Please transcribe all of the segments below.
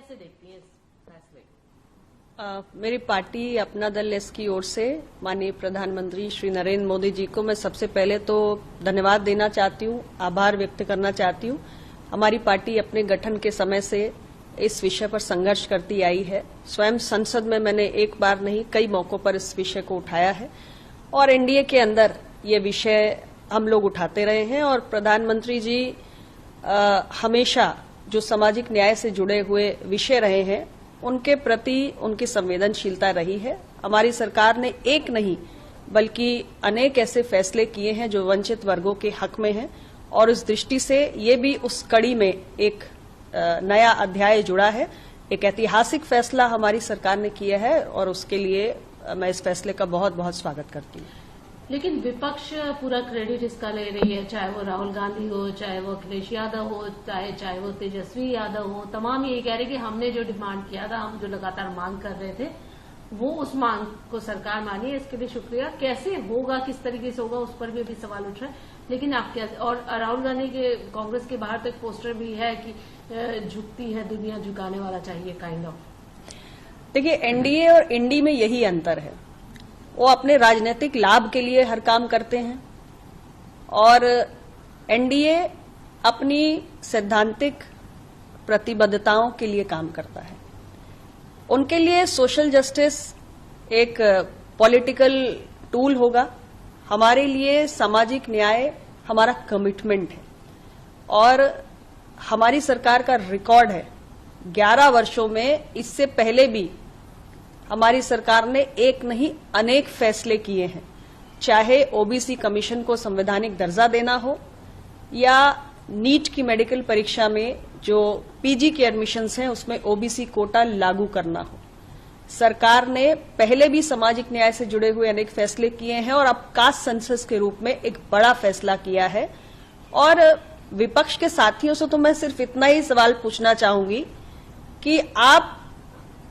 कैसे देखती हैं इस फैसले को? मेरी पार्टी अपना दल इसकी ओर से माननीय प्रधानमंत्री श्री नरेंद्र मोदी जी को मैं सबसे पहले तो धन्यवाद देना चाहती हूँ, आभार व्यक्त करना चाहती हूँ। हमारी पार्टी अपने गठन के समय से इस विषय पर संघर्ष करती आई है। स्वयं संसद में मैंने एक बार नहीं कई मौकों पर इस विषय को उठाया है और एनडीए के अंदर ये विषय हम लोग उठाते रहे हैं और प्रधानमंत्री जी हमेशा जो सामाजिक न्याय से जुड़े हुए विषय रहे हैं उनके प्रति उनकी संवेदनशीलता रही है। हमारी सरकार ने एक नहीं बल्कि अनेक ऐसे फैसले किए हैं जो वंचित वर्गों के हक में हैं और इस दृष्टि से ये भी उस कड़ी में एक नया अध्याय जुड़ा है। एक ऐतिहासिक फैसला हमारी सरकार ने किया है और उसके लिए मैं इस फैसले का बहुत बहुत स्वागत करती हूँ। लेकिन विपक्ष पूरा क्रेडिट इसका ले रही है, चाहे वो राहुल गांधी हो, चाहे वो अखिलेश यादव हो, चाहे वो तेजस्वी यादव हो, तमाम ये कह रहे कि हमने जो डिमांड किया था, हम जो लगातार मांग कर रहे थे, वो उस मांग को सरकार मानी है, इसके लिए शुक्रिया। कैसे होगा, किस तरीके से होगा, उस पर भी अभी सवाल उठ रहा है। लेकिन आप क्या, और राहुल गांधी के कांग्रेस के बाहर तो एक पोस्टर भी है कि झुकती है दुनिया, झुकाने वाला चाहिए, काइंड ऑफ। देखिए, एनडीए और इंडी में यही अंतर है, वो अपने राजनीतिक लाभ के लिए हर काम करते हैं और एनडीए अपनी सैद्धांतिक प्रतिबद्धताओं के लिए काम करता है। उनके लिए सोशल जस्टिस एक पॉलिटिकल टूल होगा, हमारे लिए सामाजिक न्याय हमारा कमिटमेंट है और हमारी सरकार का रिकॉर्ड है 11 वर्षों में। इससे पहले भी हमारी सरकार ने एक नहीं अनेक फैसले किए हैं, चाहे ओबीसी कमीशन को संवैधानिक दर्जा देना हो या नीट की मेडिकल परीक्षा में जो पीजी के एडमिशन्स हैं उसमें ओबीसी कोटा लागू करना हो। सरकार ने पहले भी सामाजिक न्याय से जुड़े हुए अनेक फैसले किए हैं और अब कास्ट सेंसस के रूप में एक बड़ा फैसला किया है। और विपक्ष के साथियों से तो मैं सिर्फ इतना ही सवाल पूछना चाहूंगी कि आप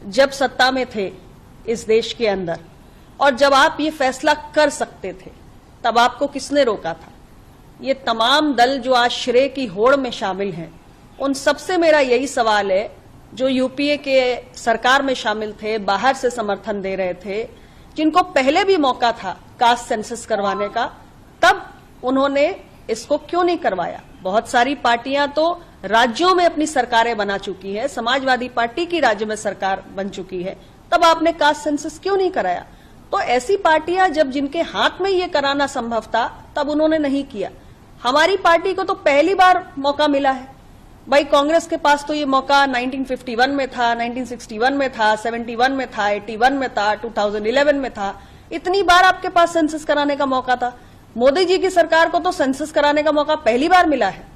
जब सत्ता में थे इस देश के अंदर और जब आप ये फैसला कर सकते थे तब आपको किसने रोका था? ये तमाम दल जो आज श्रेय की होड़ में शामिल हैं, उन सबसे मेरा यही सवाल है जो यूपीए के सरकार में शामिल थे, बाहर से समर्थन दे रहे थे, जिनको पहले भी मौका था कास्ट सेंसस करवाने का, तब उन्होंने इसको क्यों नहीं करवाया? बहुत सारी पार्टियां तो राज्यों में अपनी सरकारें बना चुकी है, समाजवादी पार्टी की राज्य में सरकार बन चुकी है, तब आपने कास्ट सेंसस क्यों नहीं कराया? तो ऐसी पार्टियां जब जिनके हाथ में ये कराना संभव था तब उन्होंने नहीं किया। हमारी पार्टी को तो पहली बार मौका मिला है। भाई, कांग्रेस के पास तो ये मौका 1951 में था, 1961 में था, 71 में था, 81 में था, 2011 में था। इतनी बार आपके पास सेंसस कराने का मौका था। मोदी जी की सरकार को तो सेंसस कराने का मौका पहली बार मिला है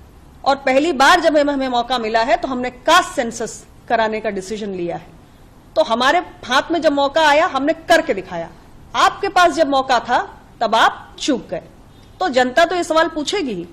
और पहली बार जब हमें मौका मिला है तो हमने कास्ट सेंसस कराने का डिसीजन लिया है। तो हमारे हाथ में जब मौका आया हमने करके दिखाया। आपके पास जब मौका था तब आप चूक गए। तो जनता तो ये सवाल पूछेगी ही।